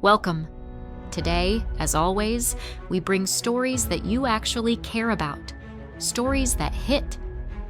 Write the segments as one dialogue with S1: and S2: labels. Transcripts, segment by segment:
S1: Welcome. Today, as always, we bring stories that you actually care about, stories that hit.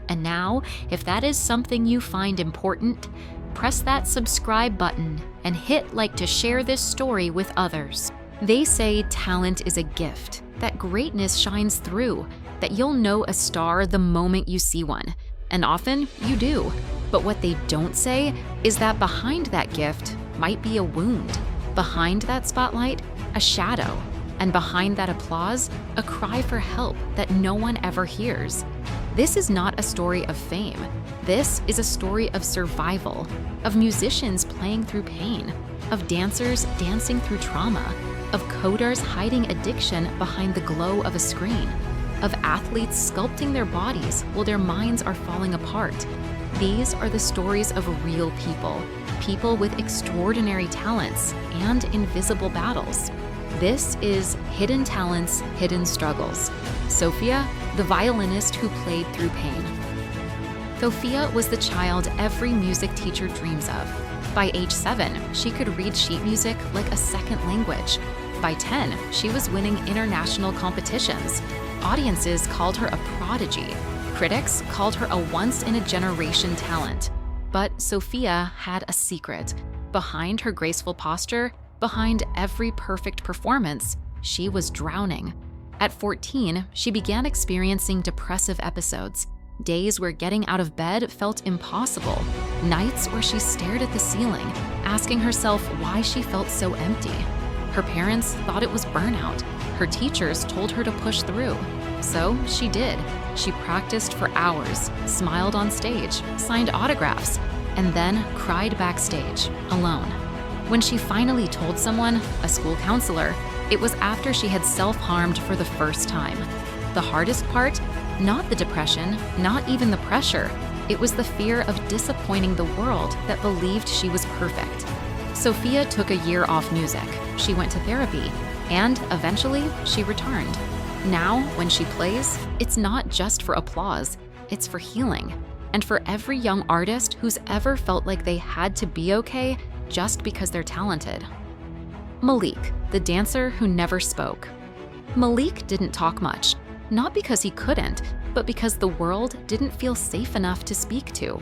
S1: And now, if that is something you find important, press that subscribe button and hit like to share this story with others. They say talent is a gift, that greatness shines through, that you'll know a star the moment you see one. And often, you do. But what they don't say is that behind that gift might be a wound. Behind that spotlight, a shadow. And behind that applause, a cry for help that no one ever hears. This is not a story of fame. This is a story of survival, of musicians playing through pain, of dancers dancing through trauma, of coders hiding addiction behind the glow of a screen, of athletes sculpting their bodies while their minds are falling apart. These are the stories of real people, people with extraordinary talents and invisible battles. This is Hidden Talents, Hidden Struggles. Sophia, the violinist who played through pain. Sophia was the child every music teacher dreams of. By age 7, she could read sheet music like a second language. By 10, she was winning international competitions. Audiences called her a prodigy. Critics called her a once-in-a-generation talent. But Sophia had a secret. Behind her graceful posture, behind every perfect performance, she was drowning. At 14, she began experiencing depressive episodes. Days where getting out of bed felt impossible. Nights where she stared at the ceiling, asking herself why she felt so empty. Her parents thought it was burnout. Her teachers told her to push through. So she did. She practiced for hours, smiled on stage, signed autographs, and then cried backstage, alone. When she finally told someone, a school counselor, it was after she had self-harmed for the first time. The hardest part? Not the depression, not even the pressure. It was the fear of disappointing the world that believed she was perfect. Sophia took a year off music. She went to therapy, and eventually she returned. Now, when she plays, it's not just for applause, it's for healing. And for every young artist who's ever felt like they had to be okay just because they're talented. Malik, the dancer who never spoke. Malik didn't talk much, not because he couldn't, but because the world didn't feel safe enough to speak to.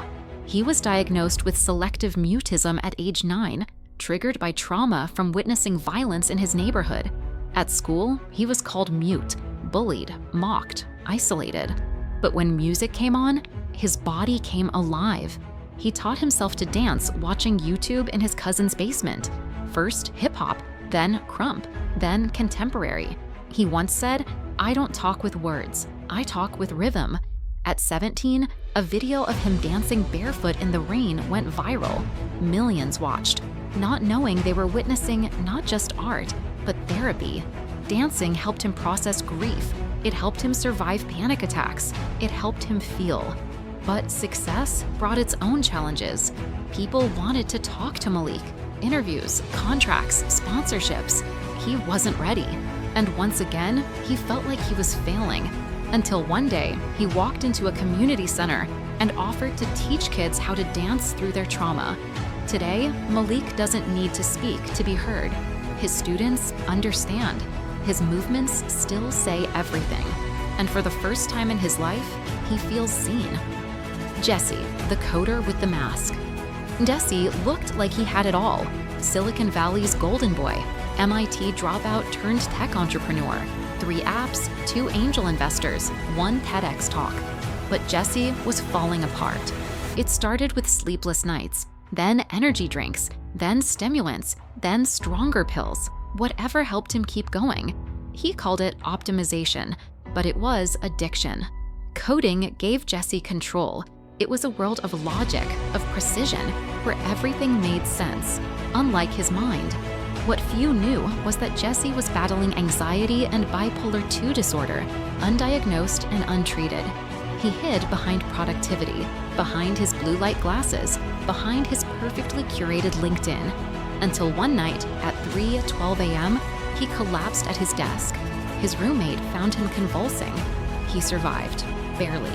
S1: He was diagnosed with selective mutism at age 9, triggered by trauma from witnessing violence in his neighborhood. At school, he was called mute, bullied, mocked, isolated. But when music came on, his body came alive. He taught himself to dance watching YouTube in his cousin's basement. First hip-hop, then krump, then contemporary. He once said, "I don't talk with words, I talk with rhythm." At 17, a video of him dancing barefoot in the rain went viral. Millions watched, not knowing they were witnessing not just art, but therapy. Dancing helped him process grief. It helped him survive panic attacks. It helped him feel. But success brought its own challenges. People wanted to talk to Malik. Interviews, contracts, sponsorships. He wasn't ready. And once again, he felt like he was failing. Until one day, he walked into a community center and offered to teach kids how to dance through their trauma. Today, Malik doesn't need to speak to be heard. His students understand. His movements still say everything. And for the first time in his life, he feels seen. Jessie, the coder with the mask. Jessie looked like he had it all. Silicon Valley's golden boy, MIT dropout turned tech entrepreneur, 3 apps, 2 angel investors, 1 TEDx talk. But Jessie was falling apart. It started with sleepless nights, then energy drinks, then stimulants, then stronger pills, whatever helped him keep going. He called it optimization, but it was addiction. Coding gave Jessie control. It was a world of logic, of precision, where everything made sense, unlike his mind. What few knew was that Jessie was battling anxiety and bipolar II disorder, undiagnosed and untreated. He hid behind productivity, behind his blue light glasses, behind his perfectly curated LinkedIn, until one night at 3:12 a.m., he collapsed at his desk. His roommate found him convulsing. He survived, barely.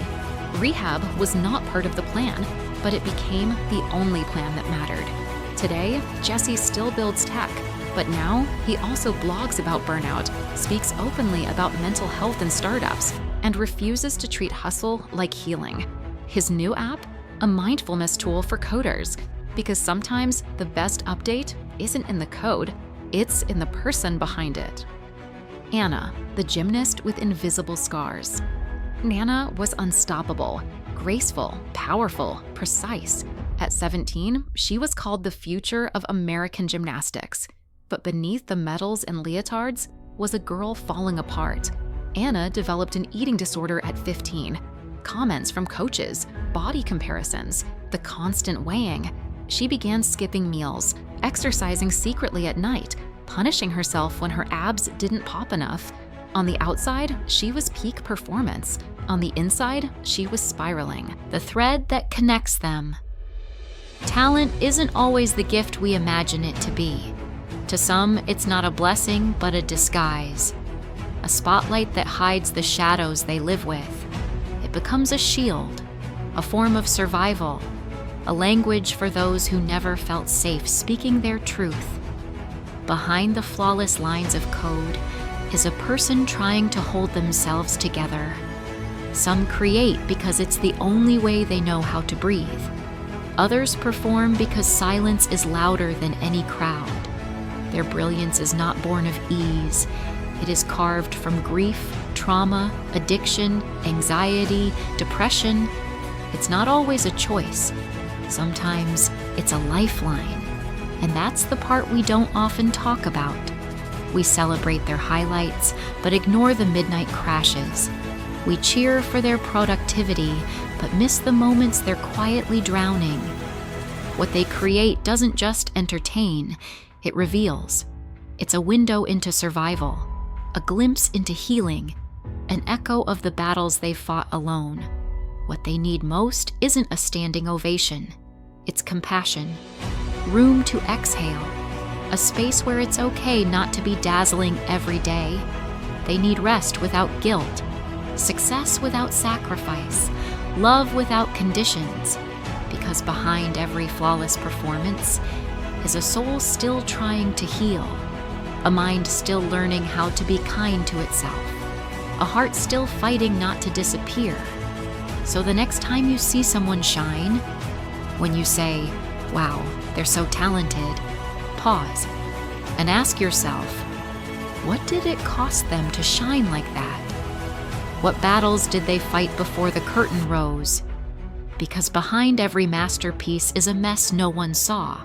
S1: Rehab was not part of the plan, but it became the only plan that mattered. Today, Jessie still builds tech, But now, he also blogs about burnout, speaks openly about mental health and startups, and refuses to treat hustle like healing. His new app? A mindfulness tool for coders, because sometimes the best update isn't in the code, it's in the person behind it. Anna, the gymnast with invisible scars. Nana was unstoppable, graceful, powerful, precise. At 17, she was called the future of American gymnastics. But beneath the medals and leotards was a girl falling apart. Anna developed an eating disorder at 15. Comments from coaches, body comparisons, the constant weighing. She began skipping meals, exercising secretly at night, punishing herself when her abs didn't pop enough. On the outside, she was peak performance. On the inside, she was spiraling. The thread that connects them. Talent isn't always the gift we imagine it to be. To some, it's not a blessing, but a disguise. A spotlight that hides the shadows they live with. It becomes a shield, a form of survival, a language for those who never felt safe speaking their truth. Behind the flawless lines of code is a person trying to hold themselves together. Some create because it's the only way they know how to breathe. Others perform because silence is louder than any crowd. Their brilliance is not born of ease. It is carved from grief, trauma, addiction, anxiety, depression. It's not always a choice. Sometimes it's a lifeline. And that's the part we don't often talk about. We celebrate their highlights, but ignore the midnight crashes. We cheer for their productivity, but miss the moments they're quietly drowning. What they create doesn't just entertain, it reveals. It's a window into survival, a glimpse into healing, an echo of the battles they've fought alone. What they need most isn't a standing ovation. It's compassion, room to exhale, a space where it's okay not to be dazzling every day. They need rest without guilt, success without sacrifice, love without conditions, because behind every flawless performance is a soul still trying to heal, a mind still learning how to be kind to itself, a heart still fighting not to disappear. So the next time you see someone shine, when you say, "Wow, they're so talented," pause and ask yourself, what did it cost them to shine like that? What battles did they fight before the curtain rose? Because behind every masterpiece is a mess no one saw.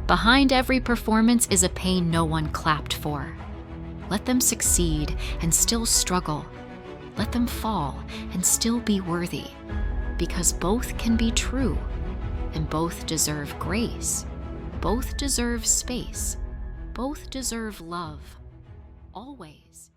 S1: Behind every performance is a pain no one clapped for. Let them succeed and still struggle. Let them fall and still be worthy. Because both can be true, and both deserve grace. Both deserve space. Both deserve love. Always.